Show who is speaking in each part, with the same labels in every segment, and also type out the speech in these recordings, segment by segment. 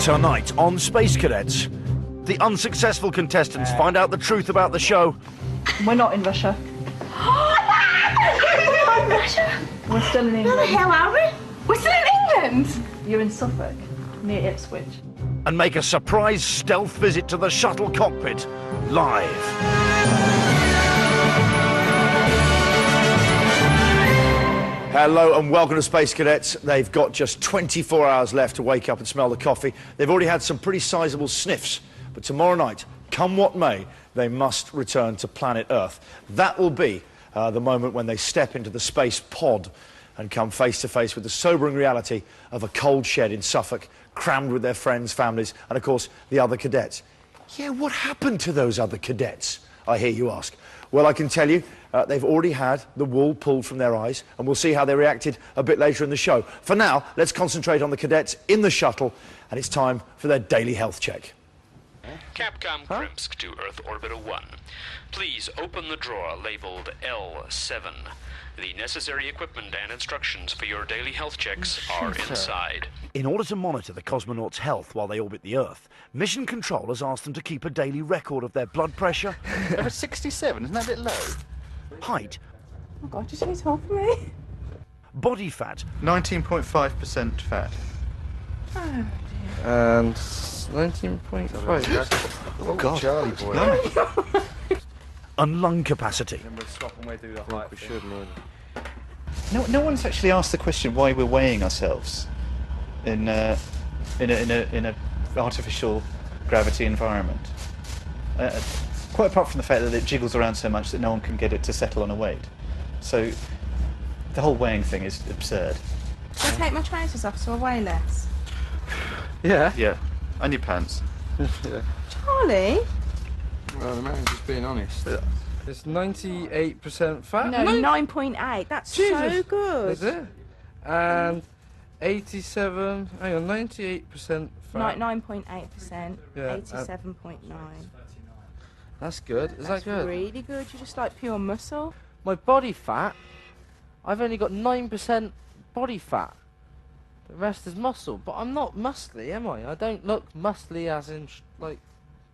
Speaker 1: Tonight on Space Cadets, the unsuccessful contestants find out the truth about the show.
Speaker 2: We're not in Russia.
Speaker 3: We're not in Russia?
Speaker 2: We're still in England.
Speaker 3: Where the hell are we? We're still in England?
Speaker 2: You're in Suffolk, near Ipswich.
Speaker 1: And make a surprise stealth visit to the shuttle cockpit, live. Hello and welcome to Space Cadets. They've got just 24 hours left to wake up and smell the coffee. They've already had some pretty sizable sniffs, but tomorrow night, come what may, they must return to planet Earth. That will be the moment when they step into the space pod and come face to face with the sobering reality of a cold shed in Suffolk, crammed with their friends, families, and of course the other cadets. Yeah, what happened to those other cadets, I hear you ask? Well, I can tell you, they've already had the wool pulled from their eyes, and we'll see how they reacted a bit later in the show. For now, let's concentrate on the cadets in the shuttle, and it's time for their daily health check.
Speaker 4: Capcom Krimsk to Earth Orbiter 1. Please open the drawer labeled L7. The necessary equipment and instructions for your daily health checks are inside.
Speaker 1: In order to monitor the cosmonauts' health while they orbit the Earth, Mission Control has asked them to keep a daily record of their blood pressure.
Speaker 5: They're at 67, isn't that a bit low?
Speaker 1: Height.
Speaker 3: Oh God, did you talk for me?
Speaker 1: Body fat.
Speaker 5: 19.5% fat.
Speaker 3: Oh dear.
Speaker 6: And 19.5.
Speaker 5: Oh God.
Speaker 6: Charlie boy.
Speaker 5: No.
Speaker 1: And lung capacity.
Speaker 6: Then we'll stop and we do the height. We should, man.
Speaker 5: No one's actually asked the question why we're weighing ourselves in a artificial gravity environment. Quite apart from the fact that it jiggles around so much that no one can get it to settle on a weight. So the whole weighing thing is absurd.
Speaker 3: Should I take my trousers off so I weigh less?
Speaker 6: Yeah.
Speaker 5: Yeah, and your pants.
Speaker 6: Yeah.
Speaker 3: Charlie?
Speaker 6: Well, the man's just being honest. It's 98% fat.
Speaker 3: No, 9.8. That's so
Speaker 6: Jesus.
Speaker 3: good.
Speaker 6: Is it? And 87. Hang on, 98% fat.
Speaker 3: 9.8%.
Speaker 6: Yeah,
Speaker 3: 87.9.
Speaker 6: That's good. Is
Speaker 3: That's
Speaker 6: that good?
Speaker 3: really good. You just like pure muscle.
Speaker 7: My body fat, I've only got 9% body fat. The rest is muscle. But I'm not muscly, am I? I don't look muscly as in, like,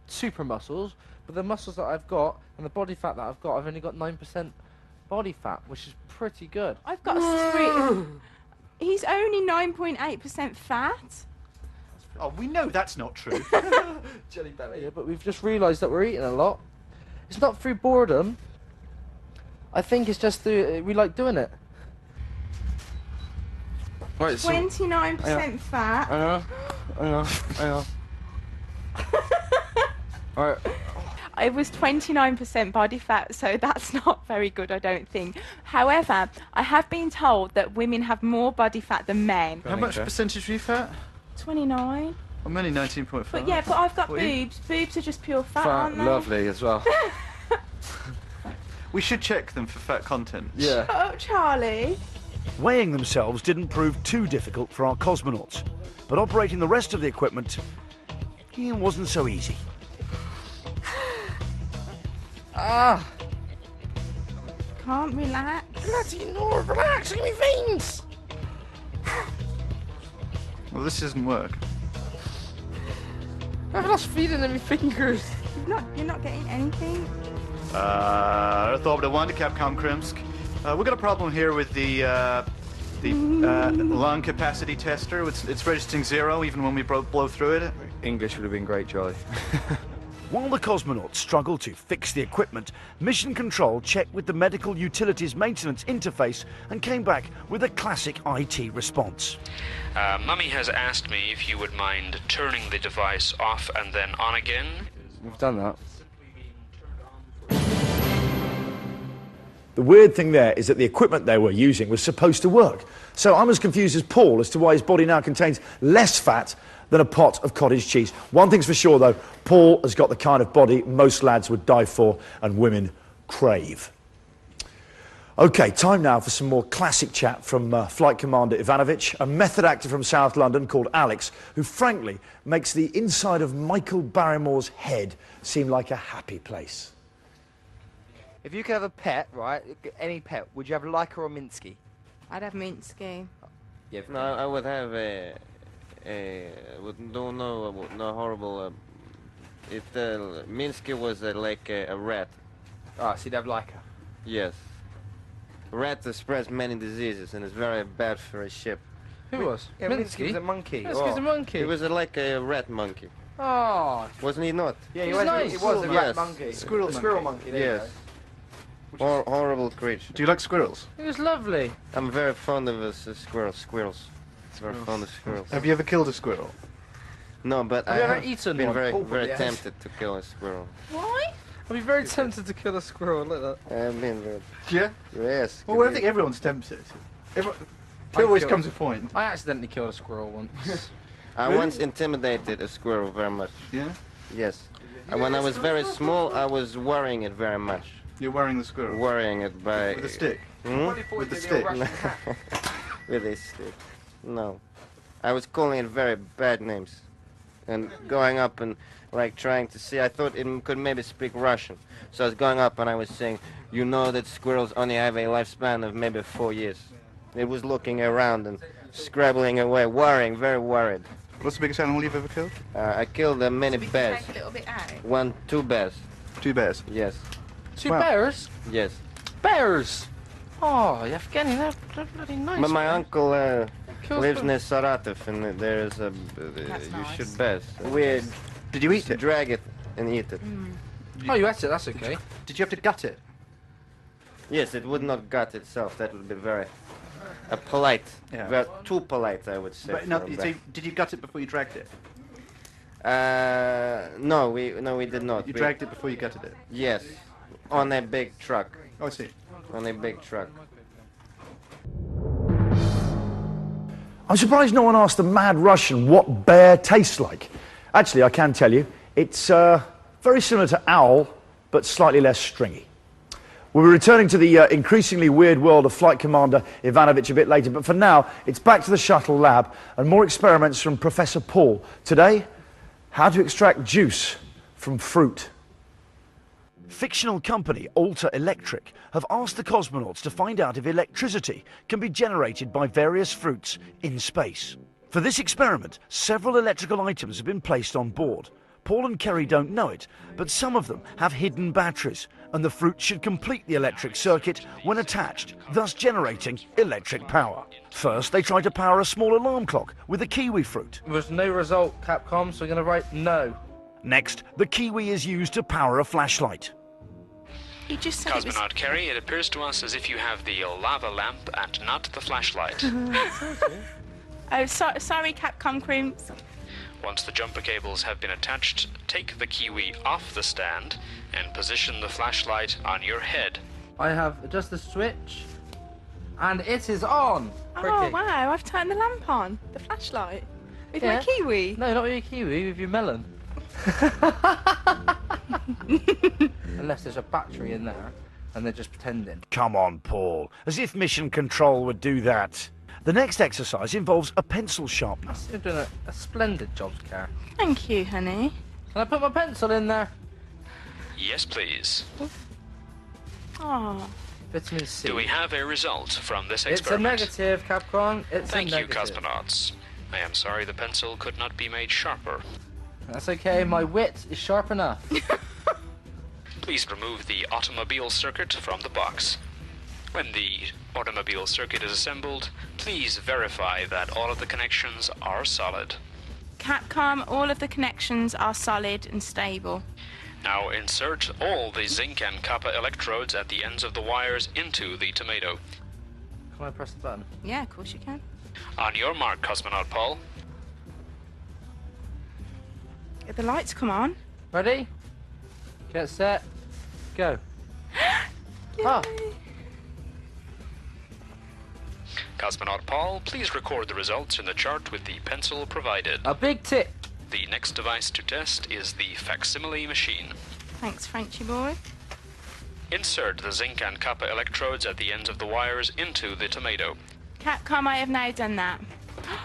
Speaker 7: super muscles. But the muscles that I've got and the body fat that I've got, I've only got 9% body fat, which is pretty good.
Speaker 3: I've got a He's only 9.8% fat.
Speaker 5: Oh, we know that's not true.
Speaker 7: Jelly belly. Yeah, but we've just realised that we're eating a lot. It's not through boredom. I think it's just through, we like doing it.
Speaker 6: Right, so
Speaker 3: 29% fat.
Speaker 6: hang on. Alright.
Speaker 3: It was 29% body fat, so that's not very good, I don't think. However, I have been told that women have more body fat than men.
Speaker 5: How much percentage are you fat?
Speaker 3: 29.
Speaker 5: I'm only 19.5.
Speaker 3: But yeah, but I've got
Speaker 5: What are you?
Speaker 3: boobs. Boobs are just pure fat,
Speaker 6: Fat,
Speaker 3: aren't they?
Speaker 6: lovely as well.
Speaker 5: We should check them for fat content.
Speaker 6: Yeah.
Speaker 3: Oh, Charlie.
Speaker 1: Weighing themselves didn't prove too difficult for our cosmonauts, but operating the rest of the equipment, it wasn't so easy.
Speaker 6: Ah!
Speaker 3: Can't relax.
Speaker 6: Bloody no, relax, give me veins!
Speaker 5: Well, this doesn't work.
Speaker 6: I've lost feeling in my fingers.
Speaker 3: You're not getting anything.
Speaker 5: Earth Orbiter 1 to Capcom Krimsk. We've got a problem here with the lung capacity tester. It's registering 0 even when we blow through it.
Speaker 6: English would have been great, Charlie.
Speaker 1: While the cosmonauts struggled to fix the equipment, Mission Control checked with the Medical Utilities Maintenance Interface and came back with a classic IT response.
Speaker 4: Mummy has asked me if you would mind turning the device off and then on again.
Speaker 6: We've done that.
Speaker 1: The weird thing there is that the equipment they were using was supposed to work. So I'm as confused as Paul as to why his body now contains less fat than a pot of cottage cheese. One thing's for sure, though, Paul has got the kind of body most lads would die for and women crave. OK, time now for some more classic chat from Flight Commander Ivanovic, a method actor from South London called Alex, who frankly makes the inside of Michael Barrymore's head seem like a happy place.
Speaker 8: If you could have a pet, right, any pet, would you have Laika or Minsky?
Speaker 3: I'd have Minsky.
Speaker 8: Yeah,
Speaker 6: No, I would have
Speaker 9: don't know about no horrible. It Minsky was like a rat.
Speaker 7: Ah, so you'd have like a...
Speaker 9: Yes. Rat spreads many diseases and is very bad for a ship.
Speaker 7: Who was?
Speaker 8: Yeah, Minsky was a monkey.
Speaker 7: Minsky's a monkey.
Speaker 9: He was like a rat monkey,
Speaker 7: Oh,
Speaker 9: wasn't he not?
Speaker 8: Yeah,
Speaker 7: He was nice.
Speaker 8: It was a
Speaker 9: Yes.
Speaker 8: rat monkey.
Speaker 5: Squirrel
Speaker 8: a squirrel monkey. There
Speaker 9: Yes. Horrible creature.
Speaker 5: Do you like squirrels?
Speaker 7: he was lovely.
Speaker 9: I'm very fond of squirrels. Very fond of squirrels.
Speaker 5: Have you ever killed a squirrel?
Speaker 9: No, but
Speaker 7: Have
Speaker 9: I
Speaker 7: you ever
Speaker 9: have
Speaker 7: eaten
Speaker 9: been
Speaker 7: one?
Speaker 9: very,
Speaker 8: Oh,
Speaker 9: very
Speaker 8: yes.
Speaker 9: tempted to kill a squirrel.
Speaker 3: Why?
Speaker 7: I'd be very tempted to kill a squirrel like that.
Speaker 9: I have been very...
Speaker 5: Yeah.
Speaker 9: Yes.
Speaker 5: Well, I think everyone's tempted. There always comes a point.
Speaker 7: I accidentally killed a squirrel once.
Speaker 9: I
Speaker 5: Really?
Speaker 9: once intimidated a squirrel very much.
Speaker 5: Yeah?
Speaker 9: Yes. And when I was very small, I was worrying it very much.
Speaker 5: You're worrying the squirrel.
Speaker 9: Worrying it by...
Speaker 5: With a stick.
Speaker 9: Hmm?
Speaker 5: With the stick.
Speaker 9: With a stick. No. I was calling it very bad names. And going up and like trying to see, I thought it could maybe speak Russian. So I was going up and I was saying, you know that squirrels only have a lifespan of maybe 4 years. It was looking around and scrabbling away, worrying, very worried.
Speaker 5: What's the biggest animal you've ever killed?
Speaker 9: I killed many bears.
Speaker 3: Take a little bit out.
Speaker 9: 2 bears.
Speaker 5: 2 bears.
Speaker 9: Yes.
Speaker 7: 2
Speaker 5: Wow.
Speaker 7: bears?
Speaker 9: Yes.
Speaker 7: Bears! Oh, you're forgetting they're bloody nice.
Speaker 9: But my
Speaker 7: man.
Speaker 9: uncle
Speaker 7: Kills
Speaker 9: lives
Speaker 7: them.
Speaker 9: near Saratov and there is a...
Speaker 3: That's
Speaker 9: you
Speaker 3: nice.
Speaker 9: should bears. We
Speaker 5: Did you eat it?
Speaker 9: drag it and eat it.
Speaker 7: Oh, you ate it, that's okay.
Speaker 5: Did you have to gut it?
Speaker 9: Yes, it would not gut itself. That would be very polite.
Speaker 5: Yeah.
Speaker 9: Very, too polite, I would say.
Speaker 5: But no,
Speaker 9: for a
Speaker 5: so
Speaker 9: bear.
Speaker 5: did you gut it before you dragged it?
Speaker 9: No, we did not.
Speaker 5: You
Speaker 9: We-
Speaker 5: dragged it before you gutted it?
Speaker 9: Yes, on a big truck.
Speaker 5: Oh, I see.
Speaker 9: On a big truck.
Speaker 1: I'm surprised no one asked the mad Russian what bear tastes like. Actually, I can tell you, it's very similar to owl, but slightly less stringy. We'll be returning to the increasingly weird world of Flight Commander Ivanovich a bit later, but for now, it's back to the shuttle lab and more experiments from Professor Paul. Today, how to extract juice from fruit. Fictional company Alta Electric have asked the cosmonauts to find out if electricity can be generated by various fruits in space. For this experiment, several electrical items have been placed on board. Paul and Kerry don't know it, but some of them have hidden batteries, and the fruit should complete the electric circuit when attached, thus generating electric power. First, they try to power a small alarm clock with a kiwi fruit.
Speaker 7: There was no result, Capcom, so we're going to write no.
Speaker 1: Next, the kiwi is used to power a flashlight.
Speaker 3: He just said it was...
Speaker 4: Cosmonaut Kerry, it appears to us as if you have the lava lamp and not the flashlight.
Speaker 3: Oh, sorry, Capcom Crimps.
Speaker 4: Once the jumper cables have been attached, take the kiwi off the stand and position the flashlight on your head.
Speaker 7: I have adjusted the switch, and it is on.
Speaker 3: Oh,
Speaker 7: Cricket.
Speaker 3: wow, I've turned the lamp on. The flashlight. With
Speaker 7: Yeah.
Speaker 3: my kiwi.
Speaker 7: No, not with your kiwi, with your melon. Unless there's a battery in there, and they're just pretending.
Speaker 1: Come on, Paul, as if Mission Control would do that. The next exercise involves a pencil sharpener.
Speaker 7: You're doing a splendid job, Care.
Speaker 3: Thank you, honey.
Speaker 7: Can I put my pencil in there?
Speaker 4: Yes, please.
Speaker 3: Oh,
Speaker 7: Vitamin C.
Speaker 4: Do we have a result from this
Speaker 7: It's a
Speaker 4: experiment?
Speaker 7: negative, Capcom. It's
Speaker 4: Thank
Speaker 7: a
Speaker 4: you,
Speaker 7: negative.
Speaker 4: cosmonauts. I am sorry the pencil could not be made sharper.
Speaker 7: That's okay, my wit is sharp enough.
Speaker 4: Please remove the automobile circuit from the box. When the automobile circuit is assembled, please verify that all of the connections are solid.
Speaker 3: Capcom, all of the connections are solid and stable.
Speaker 4: Now insert all the zinc and copper electrodes at the ends of the wires into the tomato.
Speaker 7: Can I press the button?
Speaker 3: Yeah, of course you can.
Speaker 4: On your mark, Cosmonaut Paul.
Speaker 3: Get the lights come on.
Speaker 7: Ready? Get set. Go. Ah.
Speaker 4: Cosmonaut Paul, please record the results in the chart with the pencil provided.
Speaker 7: A big tick.
Speaker 4: The next device to test is the facsimile machine.
Speaker 3: Thanks, Frenchy boy.
Speaker 4: Insert the zinc and copper electrodes at the ends of the wires into the tomato.
Speaker 3: Capcom, I have now done that.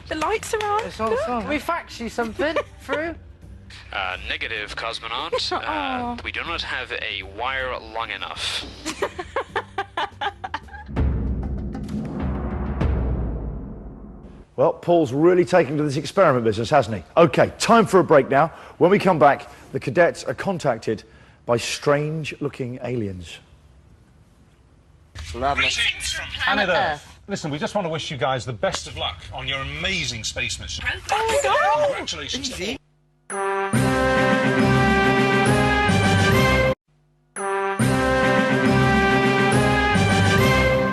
Speaker 3: The lights are on.
Speaker 7: It's all
Speaker 3: Look.
Speaker 7: on. Can we fax you something through?
Speaker 4: Negative, Cosmonaut.
Speaker 3: Aw.
Speaker 4: We do not have a wire long enough.
Speaker 1: Well, Paul's really taken to this experiment business, hasn't he? OK, time for a break now. When we come back, the cadets are contacted by strange-looking aliens.
Speaker 10: Greetings from planet Earth. Listen, we just want to wish you guys the best of luck on your amazing space mission. Congratulations to all.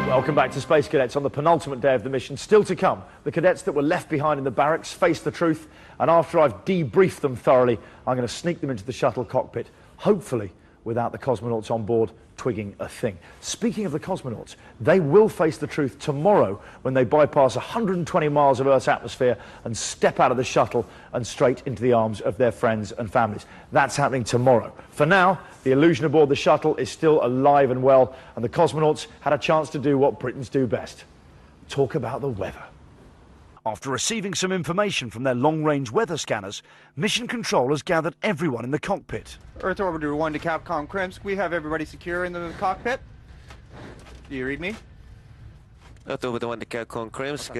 Speaker 1: Welcome back to Space Cadets on the penultimate day of the mission. Still to come, the cadets that were left behind in the barracks face the truth, and after I've debriefed them thoroughly, I'm going to sneak them into the shuttle cockpit, hopefully without the cosmonauts on board twigging a thing. Speaking of the cosmonauts, they will face the truth tomorrow when they bypass 120 miles of Earth's atmosphere and step out of the shuttle and straight into the arms of their friends and families. That's happening tomorrow. For now, the illusion aboard the shuttle is still alive and well, and the cosmonauts had a chance to do what Britons do best: talk about the weather. After receiving some information from their long-range weather scanners, Mission Control has gathered everyone in the cockpit.
Speaker 8: Earth Orbiter 1 to Capcom Krimsk. We have everybody secure in the cockpit. Do you read me?
Speaker 9: Earth Orbiter 1 to Capcom Krimsk.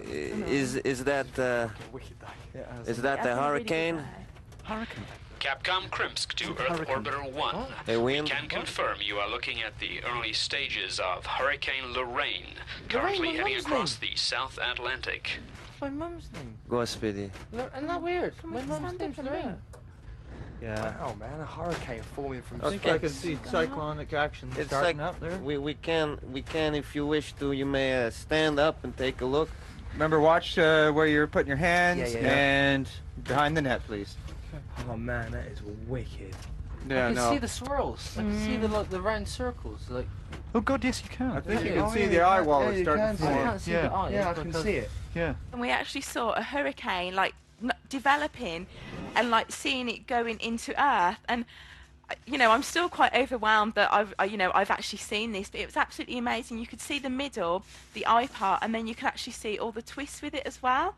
Speaker 9: Is that the hurricane?
Speaker 5: Hurricane.
Speaker 4: Capcom Krimsk to Earth Orbiter 1. We can confirm you are looking at the early stages of Hurricane Lorraine, currently heading across the South Atlantic.
Speaker 7: My mum's name.
Speaker 9: Господи.
Speaker 7: Isn't that weird? My mum's name's Lorraine.
Speaker 8: Yeah.
Speaker 6: Oh man, a hurricane forming from
Speaker 8: I think I can see cyclonic action
Speaker 9: It's
Speaker 8: starting
Speaker 9: like
Speaker 8: up there.
Speaker 9: we can if you wish to. You may stand up and take a look.
Speaker 8: Remember, watch where you're putting your hands
Speaker 6: Yeah.
Speaker 8: and behind the net, please.
Speaker 6: Oh man, that is wicked.
Speaker 8: Yeah,
Speaker 7: I can
Speaker 8: no.
Speaker 7: see the swirls. I can see the round circles. Like,
Speaker 5: Oh God, yes you can.
Speaker 8: I think you
Speaker 7: Yeah.
Speaker 8: can see the eye wall is starting to
Speaker 7: I
Speaker 8: form.
Speaker 7: can't see
Speaker 5: Yeah.
Speaker 7: the eyes.
Speaker 6: Yeah, I can
Speaker 7: because-
Speaker 6: see it.
Speaker 5: Yeah.
Speaker 3: And we actually saw a hurricane like developing and like seeing it going into Earth. And you know, I'm still quite overwhelmed that I've actually seen this, but it was absolutely amazing. You could see the middle, the eye part, and then you could actually see all the twists with it as well.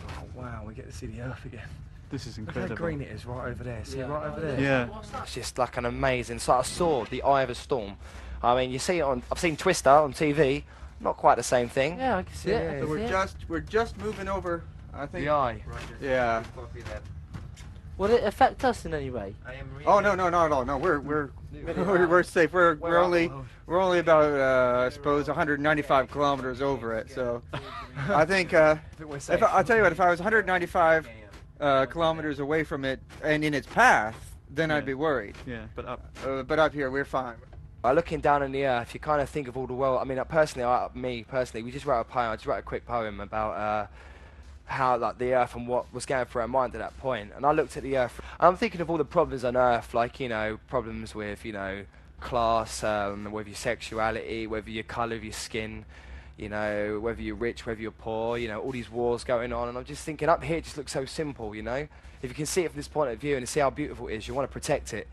Speaker 6: Oh wow, we get to see the Earth again.
Speaker 5: This is
Speaker 6: Look
Speaker 5: incredible.
Speaker 6: how green it is right over there. See
Speaker 7: Yeah.
Speaker 6: right over there?
Speaker 5: Yeah.
Speaker 11: It's just like an amazing. It's like I saw the eye of a storm. I mean, you see it on. I've seen Twister on TV. Not quite the same thing.
Speaker 7: Yeah, I can see it. I
Speaker 6: Yeah,
Speaker 7: can see it.
Speaker 8: We're just moving over. I think.
Speaker 6: The eye.
Speaker 8: Yeah.
Speaker 7: Will it affect us in any way?
Speaker 8: Oh no, we're safe. We're only about I suppose 195 kilometers over it. So I think I'll tell you what, if I was 195 kilometers away from it and in its path, then I'd be worried.
Speaker 5: Yeah, but up.
Speaker 8: But up here, we're fine.
Speaker 11: Looking down on the Earth, you kind of think of all the world. I mean, me personally, we just wrote a poem. I just wrote a quick poem about how like the Earth and what was going through our mind at that point. And I looked at the Earth. And I'm thinking of all the problems on Earth, like problems with class, with your sexuality, whether your colour of your skin, whether you're rich, whether you're poor. All these wars going on. And I'm just thinking, up here, it just looks so simple. If you can see it from this point of view and see how beautiful it is, you want to protect it.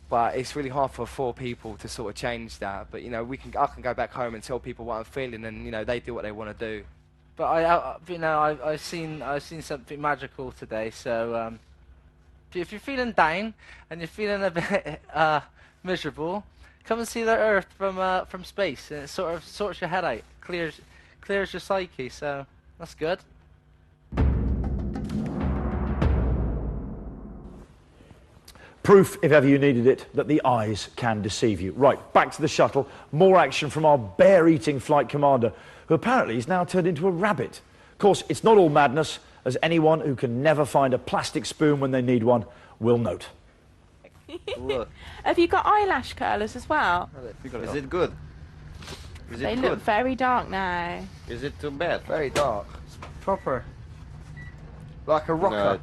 Speaker 11: But it's really hard for 4 people to sort of change that. But I can go back home and tell people what I'm feeling, and they do what they want to do.
Speaker 7: But I've seen something magical today. So if you're feeling down and you're feeling a bit miserable, come and see the Earth from space, and it sort of sorts your head out, clears your psyche. So that's good.
Speaker 1: Proof, if ever you needed it, that the eyes can deceive you. Right, back to the shuttle. More action from our bear-eating flight commander, who apparently is now turned into a rabbit. Of course, it's not all madness, as anyone who can never find a plastic spoon when they need one will note.
Speaker 9: Look,
Speaker 3: Have you got eyelash curlers as well?
Speaker 9: is it good? Is
Speaker 3: They
Speaker 9: it
Speaker 3: look
Speaker 9: good?
Speaker 3: very dark now.
Speaker 9: Is it too bad?
Speaker 11: Very dark.
Speaker 6: Proper.
Speaker 11: Like a rocker.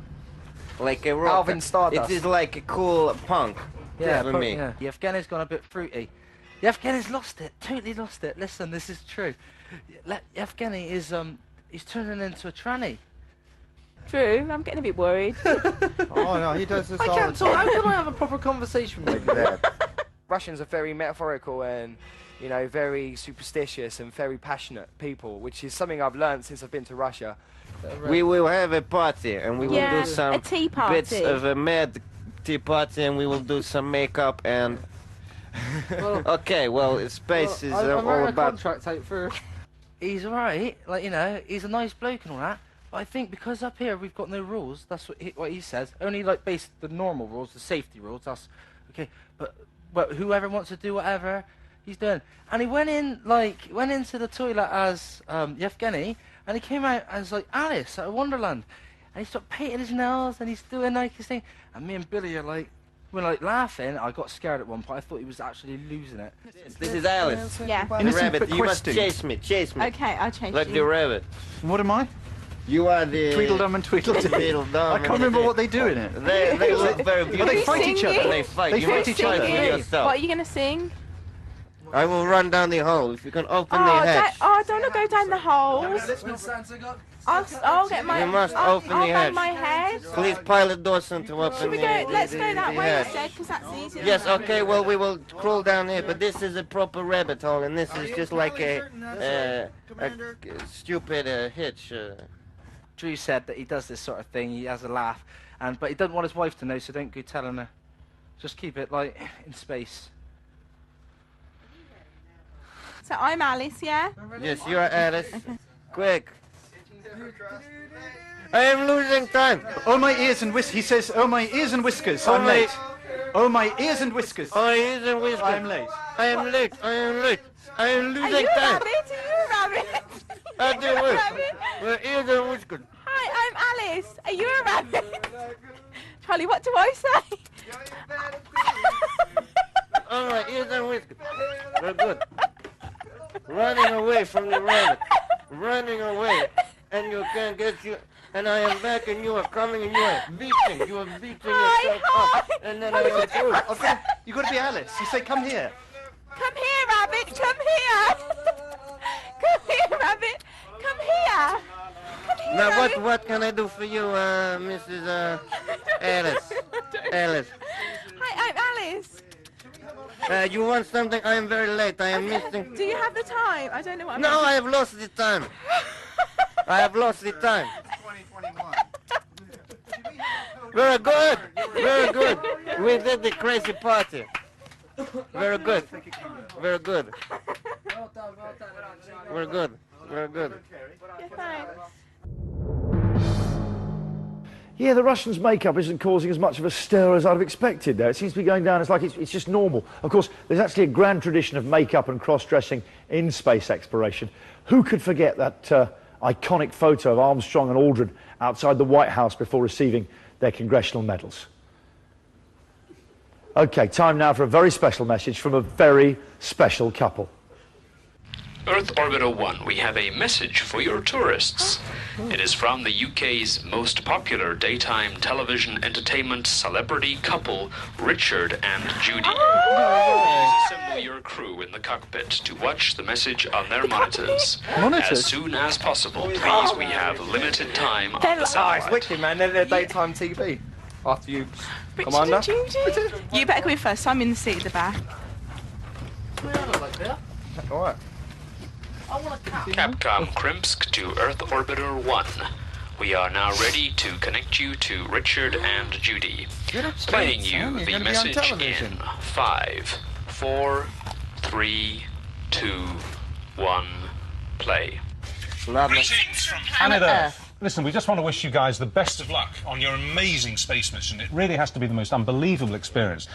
Speaker 9: Like a rock.
Speaker 11: Alvin Stardust.
Speaker 9: It is like a cool punk.
Speaker 7: Yeah,
Speaker 9: for me.
Speaker 7: Yeah. Yevgeny's gone a bit fruity. Yevgeny's lost it. Totally lost it. Listen, this is true. Yevgeny is he's turning into a tranny.
Speaker 3: True, I'm getting a bit worried.
Speaker 8: Oh no, he does this
Speaker 7: I
Speaker 8: all
Speaker 7: can't
Speaker 8: the
Speaker 7: talk.
Speaker 8: time.
Speaker 7: How can I have a proper conversation with you?
Speaker 11: Russians are very metaphorical and very superstitious and very passionate people, which is something I've learned since I've been to Russia.
Speaker 9: We will have a party and we will
Speaker 3: Yeah,
Speaker 9: do some
Speaker 3: a tea party.
Speaker 9: bits of a mad tea party and we will do some makeup and.
Speaker 7: Well,
Speaker 9: Okay, well, space is
Speaker 7: I'm
Speaker 9: all
Speaker 7: writing a
Speaker 9: about.
Speaker 7: contract out first. he's alright. Like, you know, he's a nice bloke and all that. But I think because up here we've got no rules, that's what he says. Only like based the normal rules, the safety rules. That's okay. But whoever wants to do whatever, he's doing. And he went into the toilet as Yevgeny, and he came out as like Alice at Wonderland, and he started painting his nails, and he's doing like his thing. And me and Billy are like, we're like laughing. I got scared at one point. I thought he was actually losing it.
Speaker 9: This is Alice.
Speaker 3: Yeah.
Speaker 9: The rabbit. You must chase me. Chase me.
Speaker 3: Okay, I'll chase
Speaker 9: Like
Speaker 3: you.
Speaker 9: the rabbit.
Speaker 5: What am I?
Speaker 9: You are the
Speaker 5: Tweedledum and Tweedledee.
Speaker 9: Tweedledum.
Speaker 5: I can't remember what they do in it.
Speaker 9: They look very beautiful.
Speaker 5: They fight each other.
Speaker 9: They fight.
Speaker 5: They
Speaker 9: You
Speaker 5: fight
Speaker 9: must
Speaker 5: each
Speaker 9: fight
Speaker 5: other.
Speaker 9: with yourself.
Speaker 3: What are you going to sing?
Speaker 9: I will run down the hole. If you can open the hatch.
Speaker 3: I don't want to go down the holes. I'll get my.
Speaker 9: You must
Speaker 3: I'll
Speaker 9: open the hatch.
Speaker 3: bang my head.
Speaker 9: Please, Pilot Dawson, to open
Speaker 3: Should we
Speaker 9: the
Speaker 3: go? Let's go that
Speaker 9: the
Speaker 3: way
Speaker 9: hatch.
Speaker 3: instead, because that's easier.
Speaker 9: Yes, okay, well, we will crawl down here, but this is a proper rabbit hole, and this is just like a stupid hitch.
Speaker 7: Drew said that he does this sort of thing. He has a laugh, but he doesn't want his wife to know, so don't go telling her. Just keep it like in space.
Speaker 3: So I'm Alice, yeah?
Speaker 9: Yes, you are Alice. Quick. I am losing time.
Speaker 5: Oh, my ears and whiskers. He says, oh, my ears and whiskers. I'm late. Oh, my ears and whiskers.
Speaker 9: Oh, my ears and whiskers.
Speaker 5: I'm late.
Speaker 9: I am late. I am late. I am losing
Speaker 3: Are you a
Speaker 9: time.
Speaker 3: rabbit? Are you a rabbit?
Speaker 9: I do
Speaker 3: Are you a
Speaker 9: work.
Speaker 3: rabbit?
Speaker 9: My ears and whiskers.
Speaker 3: Hi, I'm Alice. Are you a rabbit? Charlie, what do I say?
Speaker 9: Oh, my ears and whiskers. Very good. Running away from the rabbit. Running away. And you can't get you. And I am back, and you are coming, and you are beating. You are beating yourself up. And then I will do it.
Speaker 5: You got to be Alice. You say, come here.
Speaker 3: Come here, rabbit. Come here. Come here, rabbit. Come here. Come here,
Speaker 9: Now,
Speaker 3: rabbit.
Speaker 9: what can I do for you, Mrs. Alice? Alice.
Speaker 3: Hi, I'm Alice.
Speaker 9: You want something? I am very late. I am missing.
Speaker 3: Do you have the time? I don't know what I'm
Speaker 9: No, I have lost the time. I have lost the time. Very good. Very good. We did the crazy party. Very good. Very good. Very good. Very good.
Speaker 3: Yeah, thanks.
Speaker 1: Yeah, the Russians' makeup isn't causing as much of a stir as I'd have expected there. It seems to be going down as like it's just normal. Of course, there's actually a grand tradition of makeup and cross-dressing in space exploration. Who could forget that iconic photo of Armstrong and Aldrin outside the White House before receiving their congressional medals? Okay, time now for a very special message from a very special couple.
Speaker 4: Earth Orbiter 1, we have a message for your tourists. It is from the UK's most popular daytime television entertainment celebrity couple, Richard and Judy. Please assemble your crew in the cockpit to watch the message on their monitors. As soon as possible, please, we have limited time on the
Speaker 11: It's
Speaker 4: satellite.
Speaker 11: wicked, man. They're daytime TV. After you,
Speaker 3: Richard
Speaker 11: Commander.
Speaker 3: and Judy. You better go in first. I'm in the seat at the back.
Speaker 11: All right.
Speaker 4: Capcom Krimsk to Earth Orbiter 1. We are now ready to connect you to Richard and Judy. Playing you the message in 5, 4, 3, 2, 1, play.
Speaker 10: Greetings from planet Earth. Listen, we just want to wish you guys the best of luck on your amazing space mission. It really has to be the most unbelievable experience.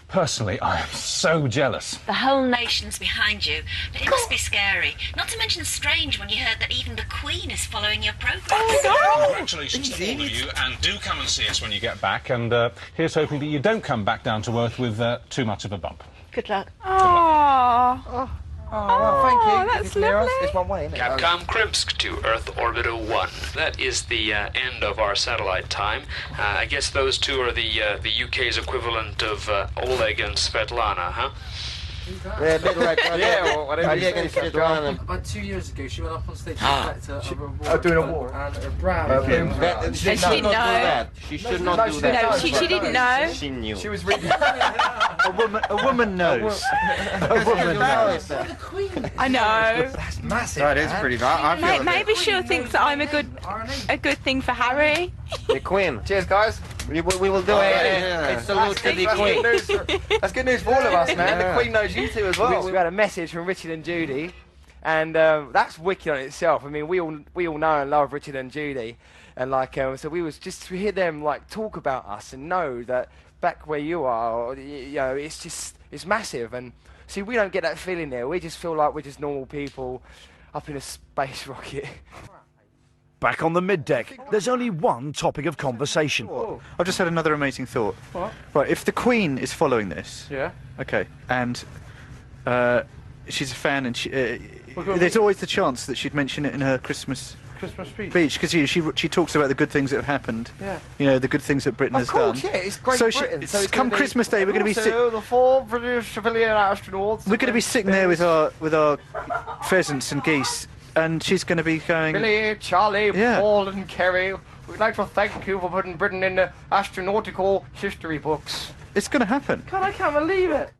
Speaker 10: Personally, I am so jealous.
Speaker 12: The whole nation's behind you, but it must be scary. Not to mention strange when you heard that even the Queen is following your programme.
Speaker 10: Congratulations to all of you, and do come and see us when you get back. And here's hoping that you don't come back down to Earth with too much of a bump.
Speaker 12: Good luck.
Speaker 3: Oh,
Speaker 11: well, thank you.
Speaker 3: that's
Speaker 11: It's near us.
Speaker 3: lovely.
Speaker 11: It's one way, isn't it?
Speaker 4: Capcom Krimsk to Earth Orbiter 1. That is the end of our satellite time. I guess those two are the UK's equivalent of Oleg and Svetlana, huh?
Speaker 9: Yeah, a bit like
Speaker 11: Yeah, well, whatever you
Speaker 9: Oleg and
Speaker 11: say,
Speaker 9: Svetlana.
Speaker 7: About 2 years ago, she went up on stage and collected a reward.
Speaker 11: doing a war.
Speaker 7: And a brown.
Speaker 9: She
Speaker 3: she
Speaker 9: should
Speaker 3: didn't
Speaker 9: not do
Speaker 3: know.
Speaker 9: that. She should not do
Speaker 3: No,
Speaker 9: that.
Speaker 3: she didn't know.
Speaker 9: She knew.
Speaker 11: She was reading.
Speaker 5: A woman knows. A woman knows.
Speaker 3: I know.
Speaker 11: That's massive.
Speaker 8: That is pretty bad. I feel
Speaker 3: Maybe she'll think that I'm a good thing for Harry.
Speaker 9: The Queen.
Speaker 11: Cheers, guys.
Speaker 9: We will do a salute to the Queen.
Speaker 11: That's good news for all of us, man. The Queen knows you two as well. We had a message from Richard and Judy, And that's wicked on itself. I mean, we all know and love Richard and Judy, and like so we was just to hear them like talk about us and know that back where you are, you know, it's massive. And see, we don't get that feeling there. We just feel like we're just normal people up in a space rocket.
Speaker 1: Back on the middeck, there's only one topic of conversation.
Speaker 5: I've just had another amazing thought.
Speaker 7: What?
Speaker 5: Right, if the Queen is following this,
Speaker 7: Yeah.
Speaker 5: okay, and she's a fan, and there's always the chance that she'd mention it in her Christmas speech, because she talks about the good things that have happened.
Speaker 11: Yeah.
Speaker 5: You know, the good things that Britain has done.
Speaker 11: Yeah, it's Great
Speaker 5: so
Speaker 11: Britain. So it's
Speaker 5: come
Speaker 11: gonna
Speaker 5: Christmas Day, we're going to be
Speaker 11: the 4 British civilian astronauts.
Speaker 5: we're going to be sitting there with our pheasants and geese, and she's going to be going.
Speaker 11: Billy, Charlie, Paul, and Kerry. We'd like to thank you for putting Britain in the astronautical history books.
Speaker 5: It's going to happen.
Speaker 7: God, I can't believe it.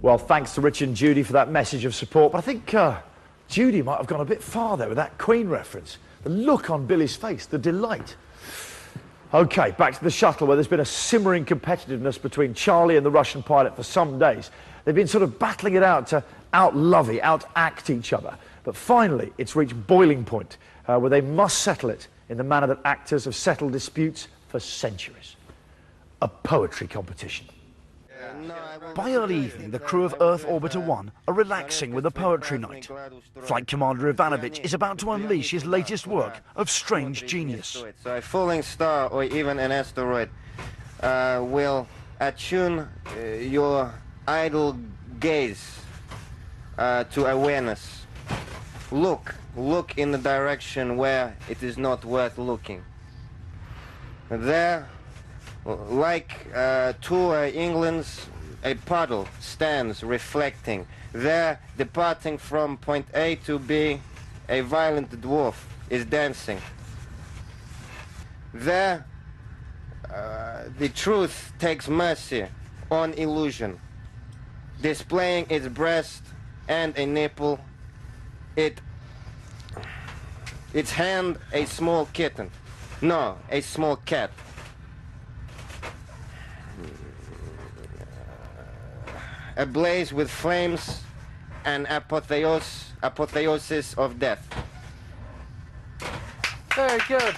Speaker 1: Well, thanks to Richard and Judy for that message of support, but I think Judy might have gone a bit far there with that Queen reference. The look on Billy's face, the delight. OK, back to the shuttle, where there's been a simmering competitiveness between Charlie and the Russian pilot for some days. They've been sort of battling it out to out-lovey, out-act each other. But finally, it's reached boiling point, where they must settle it in the manner that actors have settled disputes for centuries. A poetry competition. By early evening, the crew of Earth Orbiter 1 are relaxing with a poetry night. Flight Commander Ivanovich is about to unleash his latest work of strange genius.
Speaker 9: So a falling star or even an asteroid will attune your idle gaze to awareness. Look in the direction where it is not worth looking. There, like to England's, a puddle stands reflecting. There, departing from point A to B, a violent dwarf is dancing. There, the truth takes mercy on illusion, displaying its breast and a nipple, its hand a small kitten, no, a small cat. Ablaze with flames, an apotheosis of death.
Speaker 11: Very good.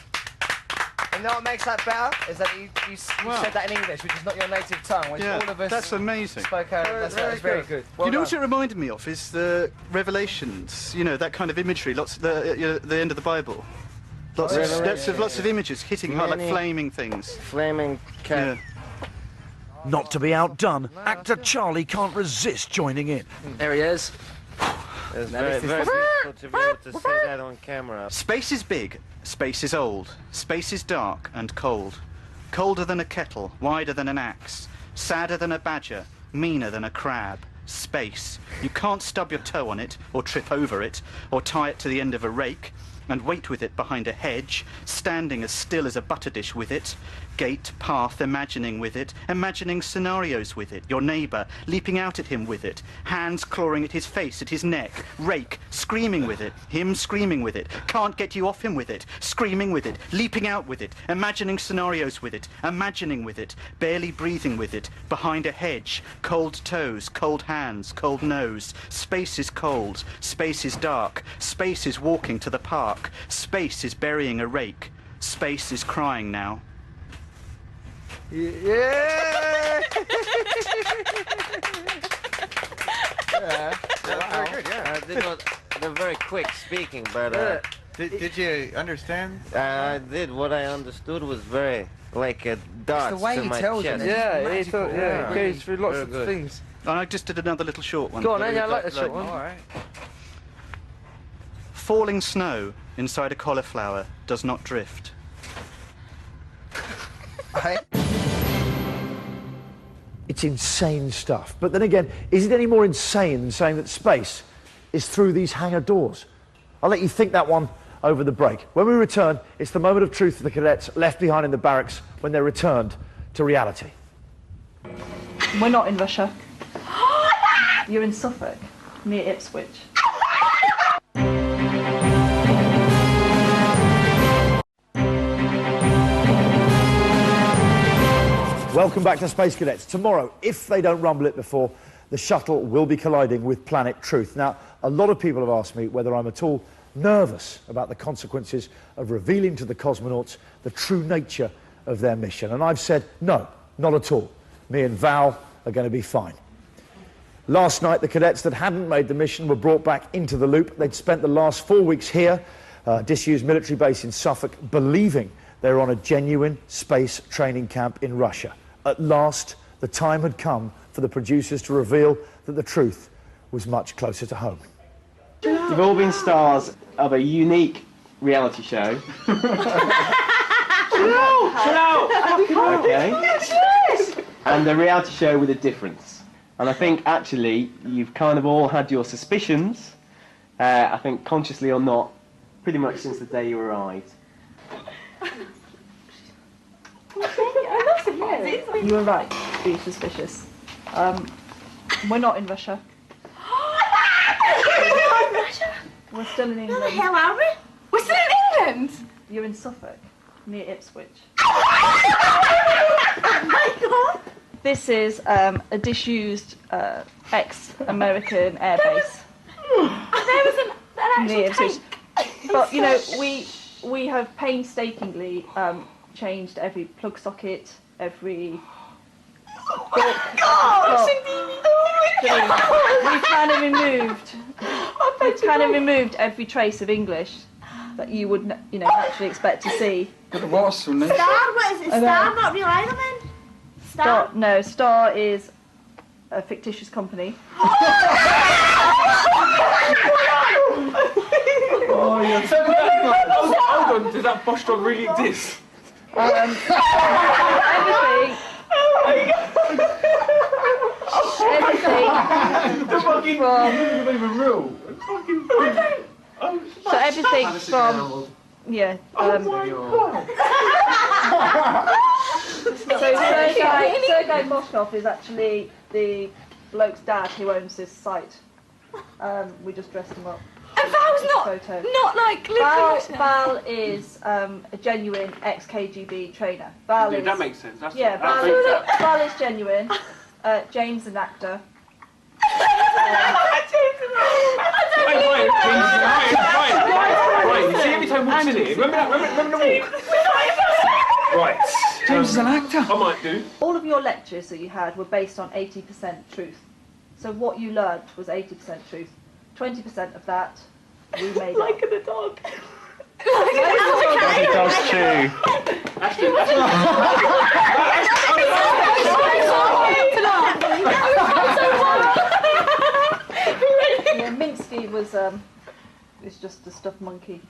Speaker 11: And you know what makes that better? Is that you said that in English, which is not your native tongue, which all of us
Speaker 5: that's amazing.
Speaker 11: spoke out. That's very good. Well
Speaker 5: you know
Speaker 11: done.
Speaker 5: what it reminded me of is the Revelations. You know, that kind of imagery. The end of the Bible. Lots of images hitting like flaming things.
Speaker 9: Flaming cat.
Speaker 5: Yeah.
Speaker 1: Not to be outdone, actor Charlie can't resist joining in.
Speaker 7: There he is.
Speaker 9: It's very beautiful to be able to say that on camera.
Speaker 5: Space is big, space is old, space is dark and cold. Colder than a kettle, wider than an axe, sadder than a badger, meaner than a crab. Space. You can't stub your toe on it, or trip over it, or tie it to the end of a rake, and wait with it behind a hedge, standing as still as a butter dish with it, gate, path, imagining with it, imagining scenarios with it, your neighbour, leaping out at him with it, hands clawing at his face, at his neck, rake, screaming with it, him screaming with it, can't get you off him with it, screaming with it, leaping out with it, imagining scenarios with it, imagining with it, barely breathing with it, behind a hedge, cold toes, cold hands, cold nose, space is cold, space is dark, space is walking to the park, space is burying a rake, space is crying now.
Speaker 11: Yeah!
Speaker 9: Very good, yeah. They're very quick speaking, but
Speaker 8: Did you understand?
Speaker 9: I did. What I understood was very like a dot
Speaker 11: It's the way
Speaker 9: to
Speaker 11: he
Speaker 9: my
Speaker 11: tells
Speaker 9: chest.
Speaker 11: you.
Speaker 7: It goes through lots of
Speaker 8: good.
Speaker 7: things.
Speaker 5: And I just did another little short one.
Speaker 7: Go on, then, I like the short one.
Speaker 8: All right.
Speaker 5: Falling snow inside a cauliflower does not drift.
Speaker 1: It's insane stuff. But then again, is it any more insane than saying that space is through these hangar doors? I'll let you think that one over the break. When we return, it's the moment of truth for the cadets left behind in the barracks when they're returned to reality.
Speaker 2: We're not in Russia. You're in Suffolk, near Ipswich.
Speaker 1: Welcome back to Space Cadets. Tomorrow, if they don't rumble it before, the shuttle will be colliding with planet Truth. Now, a lot of people have asked me whether I'm at all nervous about the consequences of revealing to the cosmonauts the true nature of their mission. And I've said, no, not at all. Me and Val are going to be fine. Last night, the cadets that hadn't made the mission were brought back into the loop. They'd spent the last 4 weeks here, disused military base in Suffolk, believing they were on a genuine space training camp in Russia. At last, the time had come for the producers to reveal that the truth was much closer to home.
Speaker 13: You've all been stars of a unique reality show. Okay. And a reality show with a difference. And I think actually you've kind of all had your suspicions, I think consciously or not, pretty much since the day you arrived.
Speaker 2: You were right to be suspicious. We're not in Russia. We're still in England.
Speaker 12: Where the hell are we? We're still in England?
Speaker 2: You're in Suffolk, near Ipswich.
Speaker 12: Oh my God!
Speaker 2: This is a disused ex-American airbase.
Speaker 12: There was an actual
Speaker 2: near
Speaker 12: tank.
Speaker 2: Ipswich. But you know, we have painstakingly changed every plug socket, every.
Speaker 12: Oh my gosh!
Speaker 2: We've kind of removed every trace of English that you would, naturally expect to see.
Speaker 12: Star? What is it? Star, not real either then? Star?
Speaker 2: No, Star is a fictitious company.
Speaker 6: Oh, yeah. Hold on, does that Bosch dog really exist?
Speaker 2: Everything.
Speaker 6: The fucking
Speaker 2: from.
Speaker 6: Not even real.
Speaker 2: So everything from. Yeah. So Sergei Boshkov is actually the bloke's dad who owns this site. We just dressed him up.
Speaker 12: And Val's not like living
Speaker 2: Val is a genuine ex-KGB trainer. Val is,
Speaker 6: that makes sense.
Speaker 2: Val is genuine. James is an actor.
Speaker 6: Right, you see every time he walks in here, remember the walk? Right.
Speaker 8: James is an actor.
Speaker 6: I might do.
Speaker 2: All of your lectures that you had were based on 80% truth. So what you learnt was 80% truth. 20% of that we made
Speaker 12: like
Speaker 2: up.
Speaker 12: the dog.
Speaker 13: The dog's true.
Speaker 2: Yeah, Minsky was just a stuffed monkey.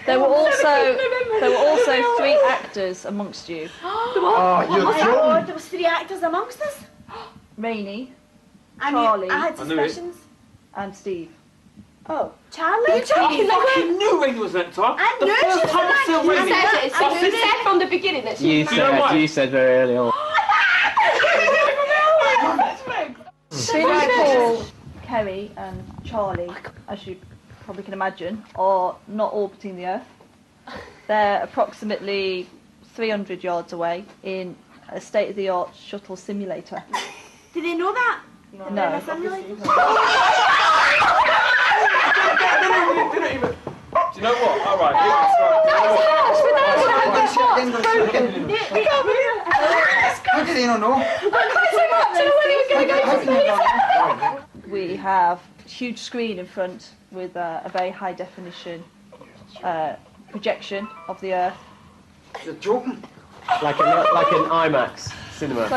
Speaker 2: There were also 3 actors amongst you.
Speaker 12: Oh my God, there was 3 actors amongst us.
Speaker 2: Rainey,
Speaker 12: I
Speaker 2: Charlie,
Speaker 12: had suspicions.
Speaker 2: and Steve.
Speaker 12: Oh, Charlie?
Speaker 6: I fucking knew Rainey was that top.
Speaker 12: I knew
Speaker 6: the first time I saw Rainey.
Speaker 12: I said from the beginning that she
Speaker 13: You said very early on.
Speaker 2: Being I call Kerry and Charlie, as you probably can imagine, are not orbiting the Earth. They're approximately 300 yards away in a state-of-the-art shuttle simulator.
Speaker 12: Did they know that?
Speaker 2: No.
Speaker 6: Do you know what? All right.
Speaker 8: How did they not know?
Speaker 2: We have a huge screen in front with a very high definition projection of the Earth.
Speaker 8: You're joking.
Speaker 13: Like an IMAX cinema.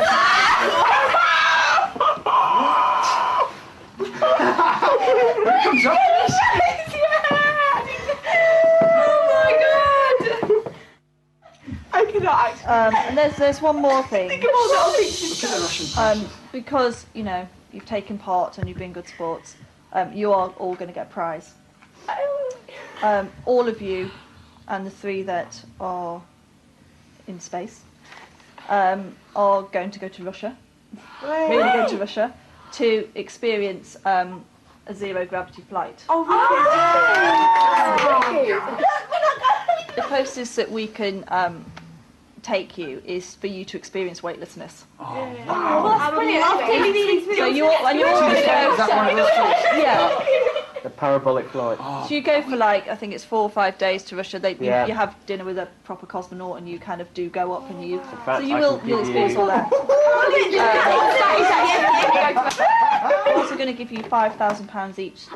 Speaker 8: Here comes up.
Speaker 12: I cannot actually.
Speaker 2: And there's one more thing.
Speaker 12: Think of all the other pictures.
Speaker 2: Because you've taken part and you've been good sports, you are all going to get a prize. All of you, and the 3 that are in space, are going to go to Russia. Really going to Russia. to experience a zero gravity flight.
Speaker 14: Oh, really?
Speaker 2: The closest that we can take you is for you to experience weightlessness.
Speaker 14: Well, that's brilliant. I'll take you the experience.
Speaker 2: So you're going to go. Yeah.
Speaker 13: The parabolic flight.
Speaker 2: So you go for like, I think it's 4 or 5 days to Russia. You have dinner with a proper cosmonaut, and you kind of do go up, and you. So you'll experience all that. I'm also going to give you £5,000 each.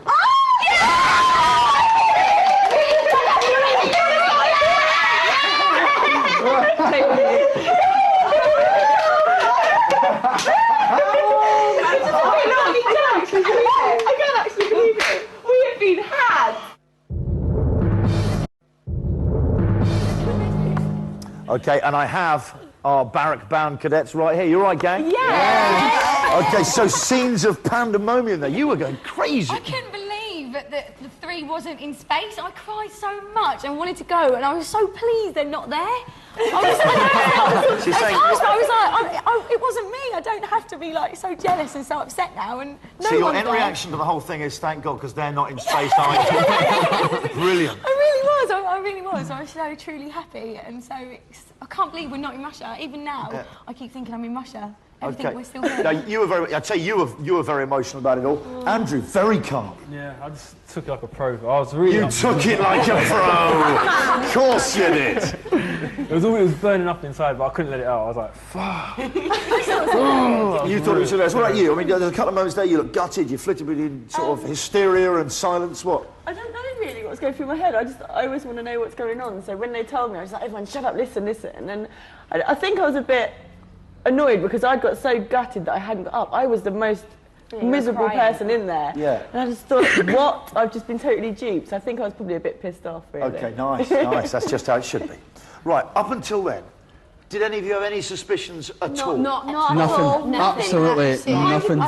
Speaker 2: Take with you.
Speaker 14: I can't actually believe it. We have been had.
Speaker 1: Okay, and I have our barrack-bound cadets right here. You all right, gang?
Speaker 14: Yeah.
Speaker 1: Okay, so scenes of pandemonium there. You were going crazy.
Speaker 15: I couldn't believe that the 3 wasn't in space. I cried so much and wanted to go, and I was so pleased they're not there. I was like, it wasn't me. I don't have to be like so jealous and so upset now. And no
Speaker 1: so your
Speaker 15: one's
Speaker 1: end
Speaker 15: there.
Speaker 1: reaction to the whole thing is thank God, because they're not in space either. Brilliant.
Speaker 15: I really was. I really was. I was so truly happy, and so I can't believe we're not in Russia. Even now, I keep thinking I'm in Russia.
Speaker 1: Okay.
Speaker 15: We're still here.
Speaker 1: Now, you were very. I'd say you were very emotional about it all. Andrew, very calm.
Speaker 6: Yeah, I just took it like a pro. I was really.
Speaker 1: You took it like a pro. Of course you did.
Speaker 6: It was burning up inside, but I couldn't let it out. I was like, fuck.
Speaker 1: You thought it was hilarious. What about you? I mean, there's a couple of moments there you look gutted, you flitted between sort of hysteria and silence. What?
Speaker 14: I don't know really what's going through my head. I always want to know what's going on. So when they told me, I was like, everyone shut up, listen. And I think I was a bit annoyed because I'd got so gutted that I hadn't got up. I was the most miserable person in there.
Speaker 1: Yeah.
Speaker 14: And I just thought, what? I've just been totally duped. So I think I was probably a bit pissed off, really.
Speaker 1: Okay, nice, nice. That's just how it should be. Right, up until then, did any of you have any suspicions at all?
Speaker 16: Not at all.
Speaker 17: Absolutely nothing.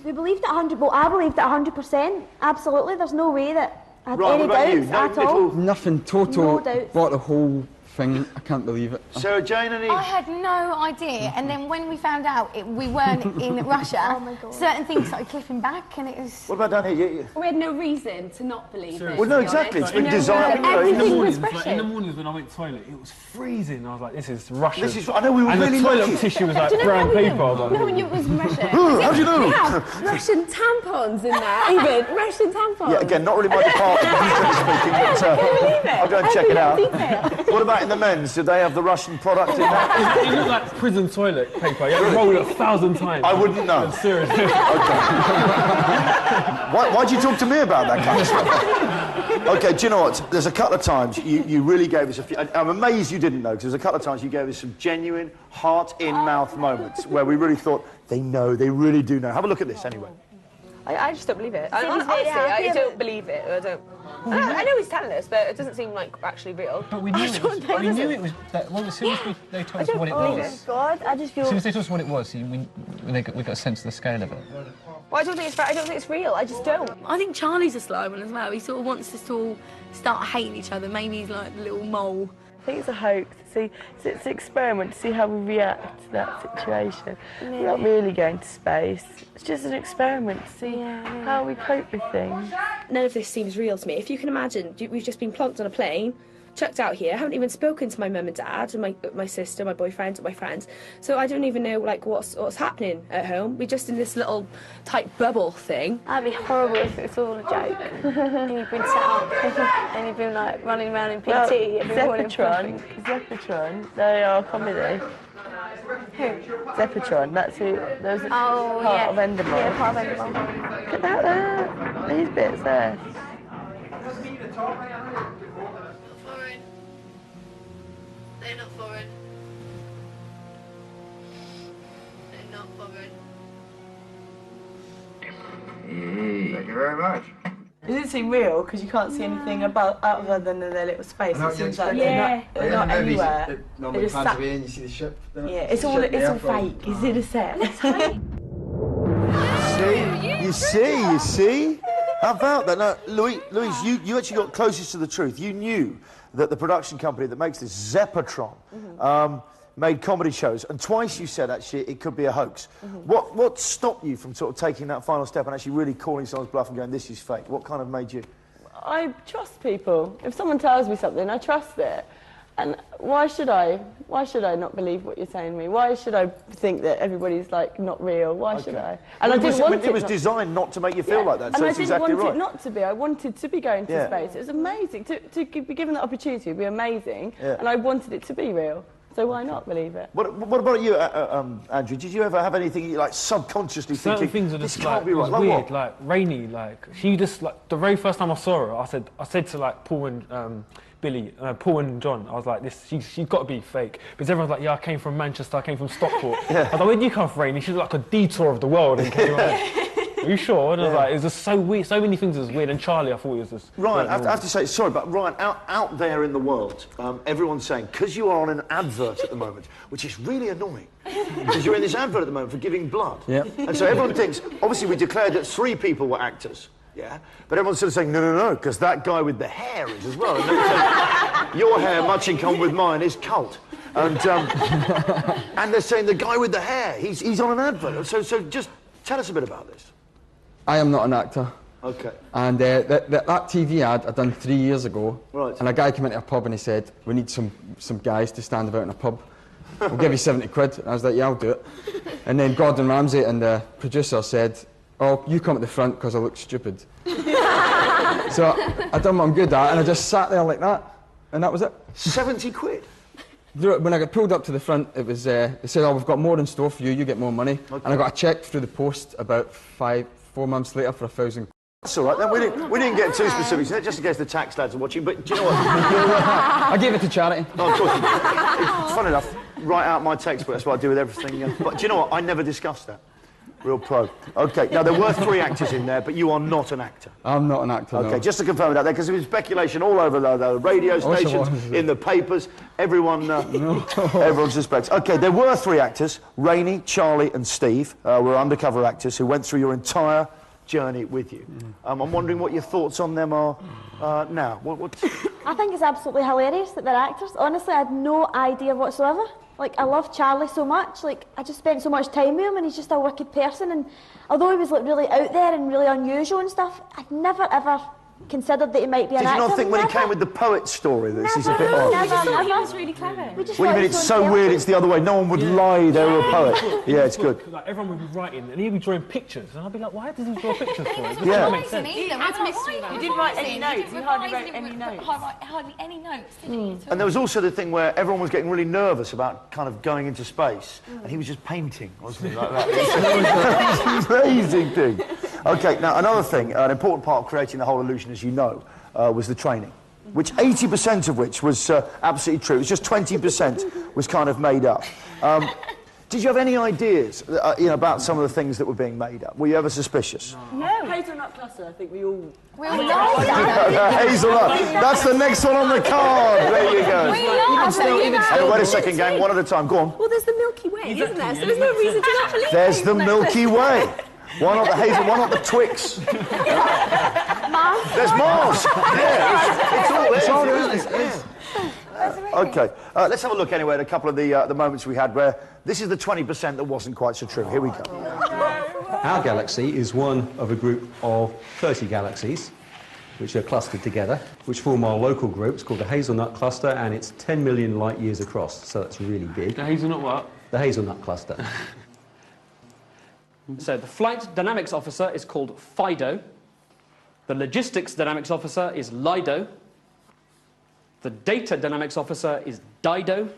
Speaker 16: We believed it 100%. Well, I believed it 100%. Absolutely. There's no way that I had
Speaker 1: Right,
Speaker 16: any
Speaker 1: what about you?
Speaker 16: doubts
Speaker 1: No
Speaker 16: at all.
Speaker 17: Nothing. Total.
Speaker 16: No doubts.
Speaker 17: Bought the whole thing. I can't believe it.
Speaker 1: Sarah Jane, any?
Speaker 15: I had no idea, and then when we found out we weren't in Russia, certain things started clipping back, and it was.
Speaker 1: What about down here?
Speaker 18: We had no reason to not believe it.
Speaker 1: Well, no, exactly. It's been designed.
Speaker 6: In the mornings when I went to the toilet, it was freezing. I was like, this is Russian.
Speaker 1: This is. I know we were
Speaker 6: and
Speaker 1: really
Speaker 6: the toilet
Speaker 1: lucky.
Speaker 6: tissue was like brown paper. I was like,
Speaker 18: No, one knew it was Russia.
Speaker 1: How do you know?
Speaker 18: We have Russian tampons in there, even Russian tampons.
Speaker 1: Yeah, again, not really my department, speaking, but I'll go and check it out. What about in the men's? Did they have the Russian product in that?
Speaker 6: It looked like prison toilet paper. You had to roll it 1,000 times.
Speaker 1: I wouldn't know.
Speaker 6: Seriously.
Speaker 1: Why'd you talk to me about that kind of stuff? Okay, do you know what? There's a couple of times you really gave us a few. I'm amazed you didn't know, because there's a couple of times you gave us some genuine heart-in-mouth moments where we really thought, they know, they really do know. Have a look at this anyway.
Speaker 14: I just don't believe it.
Speaker 16: Seems
Speaker 14: Honestly,
Speaker 16: very happy
Speaker 14: I
Speaker 16: about
Speaker 14: don't believe it. I know he's telling us, but it doesn't seem like actually real.
Speaker 10: But we knew it was. We knew it was. As soon as they told us what it was.
Speaker 16: God, I just feel.
Speaker 10: As soon as they told us what it was, we got a sense of the scale of it.
Speaker 14: Well, I don't think it's real. I just don't.
Speaker 18: I think Charlie's a sly one as well. He sort of wants us to all start hating each other. Maybe he's like the little mole.
Speaker 14: I think it's a hoax. It's an experiment to see how we react to that situation. We're not really going to space. It's just an experiment to see how we cope with things.
Speaker 19: None of this seems real to me. If you can imagine, we've just been plonked on a plane, chucked out here. I haven't even spoken to my mum and dad, and my sister, my boyfriend, and my friends. So I don't even know like what's happening at home. We're just in this little tight bubble thing.
Speaker 16: That'd be horrible if it's all a joke. And you've been set up and you've been like running around in PT every morning.
Speaker 14: Zeppotron, they are comedy.
Speaker 16: Who?
Speaker 14: Zeppotron, that's who. Those are part of Endemol.
Speaker 16: Yeah, part of Endemol.
Speaker 14: Look at that there. These bits there.
Speaker 15: They're not foreign. They're not foreign.
Speaker 8: Thank you very much.
Speaker 14: It doesn't seem real because you can't see anything about other than their little space. It seems like they're not anywhere.
Speaker 8: Normally pans away and you see the ship.
Speaker 14: Yeah, it's all fake. It's in a set.
Speaker 1: You see? How about that? Now, Louise, you actually got closest to the truth. You knew that the production company that makes this, Zeppotron, made comedy shows, and twice you said actually it could be a hoax. What stopped you from sort of taking that final step and actually really calling someone's bluff and going, this is fake? What kind of made you?
Speaker 14: I trust people. If someone tells me something, I trust it. And why should I not believe what you're saying to me? Why should I think that everybody's like not real? Why should I? And
Speaker 1: it was designed not to make you feel like that, so
Speaker 14: and
Speaker 1: it's
Speaker 14: I
Speaker 1: exactly
Speaker 14: didn't want
Speaker 1: right.
Speaker 14: it not to be. I wanted to be going to space. It was amazing. To be given that opportunity would be amazing. And I wanted it to be real. So why not believe it?
Speaker 1: What about you, Andrew? Did you ever have anything you like subconsciously
Speaker 6: Certain
Speaker 1: thinking,
Speaker 6: things are just
Speaker 1: this
Speaker 6: like,
Speaker 1: can't be right?
Speaker 6: it was weird, like Rainey, like she just like the very first time I saw her, I said to like Paul and Paul and John, I was like, she's got to be fake. Because everyone's like, yeah, I came from Manchester, I came from Stockport. I was like, where did you come from, Rainey? She's like a detour of the world and came around. Are you sure? And I was like, it was just so weird, so many things was weird. And Charlie, I thought it was just...
Speaker 1: Ryan, I have to say, sorry, but Ryan, out there in the world, everyone's saying, because you are on an advert at the moment, which is really annoying, because you're in this advert at the moment for giving blood. And so everyone thinks, obviously we declared that 3 people were actors, but everyone's sort of saying, no, because that guy with the hair is as well. And saying, your hair, much in common with mine, is cult. And, and they're saying the guy with the hair, he's on an advert. So just tell us a bit about this.
Speaker 17: I am not an actor.
Speaker 1: Okay.
Speaker 17: And that TV ad I done 3 years ago,
Speaker 1: right.
Speaker 17: And a guy came into a pub and he said, we need some guys to stand about in a pub. We'll give you 70 quid. And I was like, yeah, I'll do it. And then Gordon Ramsay and the producer said, oh, you come at the front because I look stupid. So I done what I'm good at, and I just sat there like that, and that was it.
Speaker 1: 70 quid?
Speaker 17: When I got pulled up to the front, it was, they said, oh, we've got more in store for you, you get more money. Okay. And I got a cheque through the post about 4 months later for 1,000.
Speaker 1: That's all right, then we didn't get too specific, just in case the tax lads are watching, but do you know what?
Speaker 17: I gave it to charity.
Speaker 1: No, of course you did. It's fun enough, write out my textbook, that's what I do with everything. But do you know what, I never discussed that. Real pro. Okay, now there were 3 actors in there, but you are not an actor.
Speaker 17: I'm not an actor,
Speaker 1: Okay,
Speaker 17: no.
Speaker 1: just to confirm that there, because there was speculation all over the radio stations, in the papers, everyone suspects. Okay, there were 3 actors, Rainey, Charlie and Steve, were undercover actors who went through your entire journey with you. I'm wondering what your thoughts on them are now.
Speaker 20: I think it's absolutely hilarious that they're actors. Honestly, I had no idea whatsoever. Like, I love Charlie so much. Like, I just spent so much time with him, and he's just a wicked person. And although he was like really out there and really unusual and stuff, I'd never ever considered that he might be an actor.
Speaker 1: Did you not think when he came with the poet story that he's a bit odd?
Speaker 20: Never. He was really clever.
Speaker 1: Well, you mean it's so weird it's the other way? No one would lie they were a poet. Yeah, it's good.
Speaker 6: Like, everyone would be writing, and he'd be drawing pictures, and I'd be like, why does he draw pictures for? It
Speaker 1: Yeah.
Speaker 6: doesn't make sense.
Speaker 14: You didn't write any notes. You hardly wrote any notes.
Speaker 15: Hardly any notes, did he?
Speaker 1: And there was also the thing where everyone was getting really nervous about kind of going into space, and he was just painting, wasn't he, like that? It was an amazing thing. Okay, now another thing, an important part of creating the whole illusion, as you know, was the training, which 80% of which was absolutely true. It was just 20% was kind of made up. Did you have any ideas, about some of the things that were being made up? Were you ever suspicious?
Speaker 14: No. Hazelnut cluster, I think we all
Speaker 1: Hazelnut. That's the next one on the card. There you go. Hey, wait a second, gang. One at a time. Go on.
Speaker 19: Well, there's the Milky Way, isn't there? So there's no reason to not believe
Speaker 1: There's
Speaker 19: it.
Speaker 1: the Milky Way. Why not the Hazel? Why not the Twix?
Speaker 20: Mars.
Speaker 1: There's Mars. Yeah, it's all there, isn't it? Yeah. Okay, let's have a look anyway at a couple of the moments we had where this is the 20% that wasn't quite so true. Here we go.
Speaker 21: Our galaxy is one of a group of 30 galaxies which are clustered together, which form our local group. It's called the Hazelnut Cluster, and it's 10 million light years across, so that's really big.
Speaker 6: The Hazelnut what?
Speaker 21: The Hazelnut Cluster.
Speaker 22: So the Flight Dynamics Officer is called FIDO. The Logistics Dynamics Officer is LIDO. The Data Dynamics Officer is DIDO.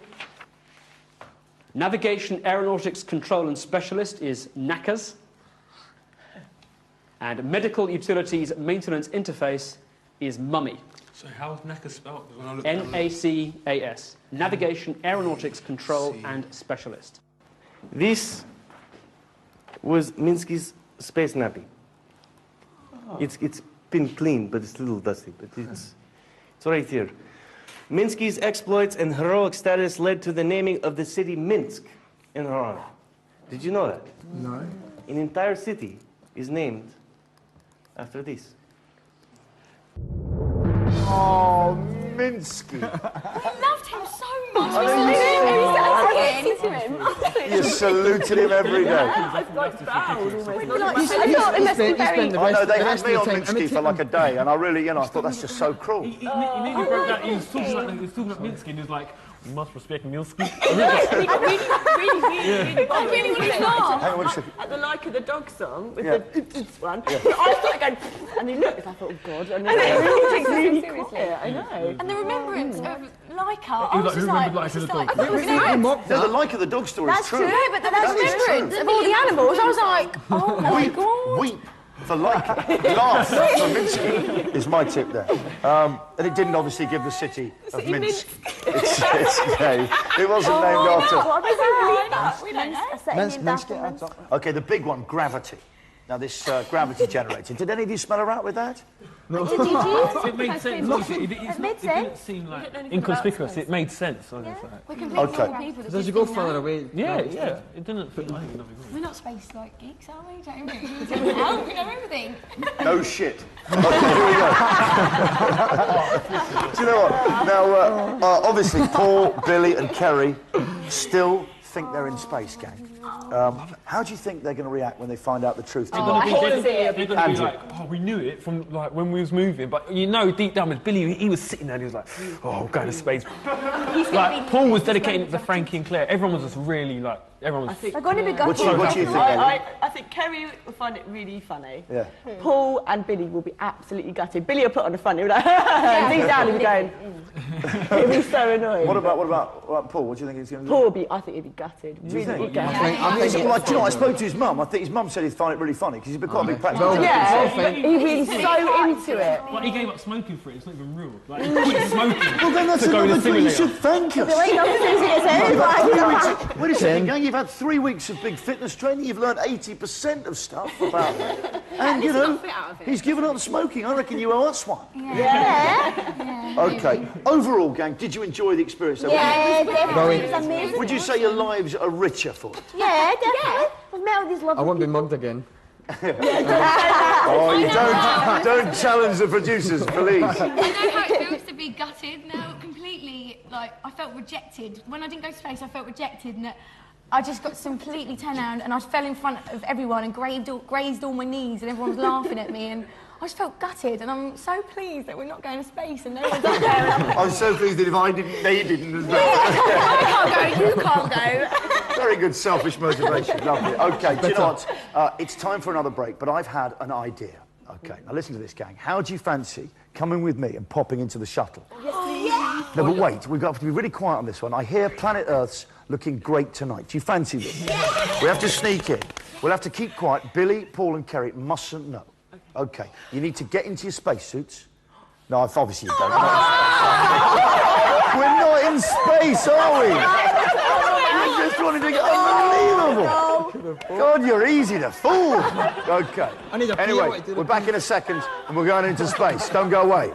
Speaker 22: Navigation, Aeronautics, Control and Specialist is NACAS. And Medical Utilities Maintenance Interface is MUMMY.
Speaker 6: So how is NACAS spelled?
Speaker 22: NACAS. Navigation, Aeronautics, Control and Specialist.
Speaker 23: This was Minsky's space nappy. It's been cleaned, but it's a little dusty, but it's right here. Minsky's exploits and heroic status led to the naming of the city Minsk in her honor. Did you know that?
Speaker 17: No.
Speaker 23: An entire city is named after this.
Speaker 1: Oh, Minsky.
Speaker 15: We loved him so much.
Speaker 1: I know you You saluted him every day.
Speaker 14: I've like bowed almost.
Speaker 1: I know, they had me on Minsky for like a day, and I really, I thought that's just so cruel.
Speaker 6: He nearly broke down. He was talking about Minsky, and he was like, "We must respect Minsky."
Speaker 14: Really
Speaker 1: At
Speaker 14: the Like of the Dog song with
Speaker 1: Yeah.
Speaker 14: the one,
Speaker 1: Yeah.
Speaker 14: I started going, and he looked, I thought, oh God, and then it really quiet. I know.
Speaker 15: And the remembrance of Leica,
Speaker 1: He
Speaker 15: I was just like,
Speaker 1: remembered
Speaker 15: it's just
Speaker 1: Like
Speaker 15: like,
Speaker 1: of
Speaker 15: I
Speaker 1: the
Speaker 15: thought it was
Speaker 1: Dog.
Speaker 15: an
Speaker 1: No, the Like of the Dog story
Speaker 15: That's
Speaker 1: is true.
Speaker 15: true, but that's
Speaker 1: That is
Speaker 15: remembrance
Speaker 1: true.
Speaker 15: of all the animals. I was like, oh my God.
Speaker 1: Weep for Leica. Laugh for Minsky is my tip there. And it didn't obviously give the city of Minsk. It wasn't named after.
Speaker 20: What is that?
Speaker 1: Okay, the big one, gravity. Now this gravity generator. Did any of you smell a rat with that?
Speaker 6: No.
Speaker 20: Did you?
Speaker 6: It made sense. It didn't seem like inconspicuous. It made sense. I was like,
Speaker 15: We're completely different people.
Speaker 17: Does you go further away?
Speaker 6: yeah. It didn't feel like nothing.
Speaker 15: We're not space like geeks, are we? Don't we? How? We know everything.
Speaker 1: No shit. Okay, here we go. Do you know what? Now, obviously, Paul, Billy, and Kerry still think they're in space, gang. How do you think they're going to react when they find out the truth tonight?
Speaker 6: They're going to be like, oh, we knew it from like when we was moving, but deep down with Billy, he was sitting there and he was like, oh, I'm going to space. Like Paul was dedicating it to Frankie and Claire. Everyone was just really like, everyone was.
Speaker 20: They're going to be
Speaker 1: What do you think?
Speaker 14: I think Kerry will find it really funny.
Speaker 1: Yeah.
Speaker 14: Paul and Billy will be absolutely gutted. Billy will put on a front, he'll be like, deep down he'll be going, he'll be so annoyed.
Speaker 1: What about Paul? What do you think he's going to do?
Speaker 14: Paul will be, I think he'd be gutted.
Speaker 1: Do you think?
Speaker 14: Gutted.
Speaker 1: Do you know, I spoke to his mum. I think his mum said he'd find it really funny because he's been quite a big practical.
Speaker 14: Yeah, he'd be so into it.
Speaker 6: Well, he gave up smoking for it. It's not even real. Like, he quit smoking.
Speaker 1: Well, then that's
Speaker 6: to go
Speaker 1: another
Speaker 6: to
Speaker 1: thing. You
Speaker 6: simulator.
Speaker 1: should thank us. Wait a second, gang. You've had 3 weeks of big fitness training. You've learned 80% of stuff about it. And, he's given up smoking. I reckon you owe us one.
Speaker 20: Yeah.
Speaker 1: Okay. Overall, gang, did you enjoy the experience?
Speaker 20: Yeah, definitely. It was amazing.
Speaker 1: Would you say your lives are richer for it?
Speaker 20: Yeah, definitely. We've met all these lovely
Speaker 17: I won't be mugged again.
Speaker 1: Oh, you don't challenge the producers, please.
Speaker 15: I know how it feels to be gutted now, completely, like, I felt rejected. When I didn't go to space, I felt rejected, and I just got completely turned around, and I fell in front of everyone and grazed all my knees, and everyone was laughing at me, and I just felt gutted, and I'm so pleased that we're not going to space, and no one's up there.
Speaker 1: I'm so pleased that if I didn't, they didn't as well.
Speaker 15: I can't go, you can't go.
Speaker 1: Very good selfish motivation, lovely. Okay, do you know what? It's time for another break, but I've had an idea. Okay, now listen to this, gang. How do you fancy coming with me and popping into the shuttle?
Speaker 20: Yes.
Speaker 1: No, but wait, we've got to be really quiet on this one. I hear planet Earth's looking great tonight. Do you fancy this? Yes. We have to sneak in. We'll have to keep quiet. Billy, Paul and Kerry mustn't know. Okay, you need to get into your spacesuits. No, obviously you don't. We're not in space, are we? You just wanted to get unbelievable. God, you're easy to fool. Okay. Anyway, we're back in a second and we're going into space. Don't go away.